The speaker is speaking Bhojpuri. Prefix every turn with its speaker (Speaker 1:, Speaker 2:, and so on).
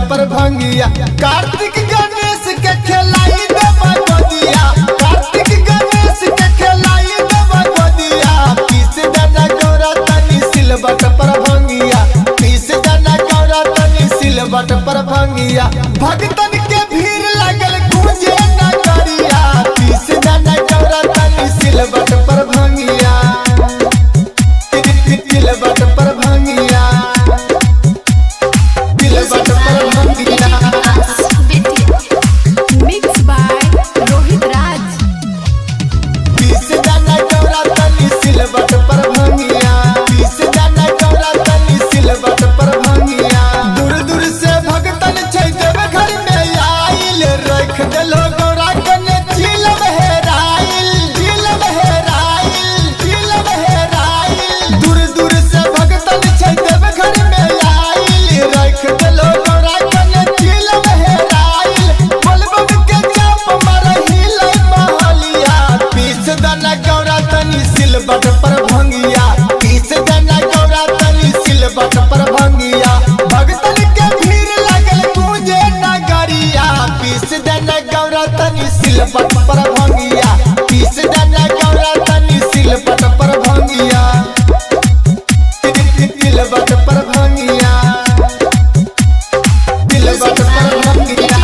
Speaker 1: पर भंगिया। कार्तिक गणेश के खिलाई देबा गोदिया, कार्तिक गणेश के खिलाई देबा गोदिया। पीस दाना गौरा तनी सिलबट पर भंगिया, पीस दाना गौरा तनी सिलबट पर भंगिया। भगतन के भीड़ लगल गूंजे नगरिया, पीस दाना गौरा तनी सिलबट पर भंगिया, सिलबट पर भंगिया, सिलबट पर भंगिया।
Speaker 2: Mixed by Rohit Raj.
Speaker 1: पीस दाना गौरा तनी सिलबट पर भंगिया, पीस दाना गौरा तनी सिलबट पर भंगिया। दूर दूर से भगतन छै देव घर में आइल, रख देलो गौरा कने चिलम हेराइल, चिलम हेराइल, चिलम हेराइल। दूर दूर से भगतन छै देव घर में आइल, रख देलो गौरा कने चिलम हेराइल। बोलबम के चाप मारहिल महलिया, पीस दाना गौरा तनी सिलबट पर भंगिया, पीस दाना गौरा तनी सिलबट पर भंगिया। भगतन के भीड़ लगल गूंजे नगरिया, पीस दाना गौरा तनी सिलबट पर भंगिया, पीस दाना गौरा तनी सिलबट पर भंगिया, सिलबट पर भंगिया, सिलबट पर भंगिया।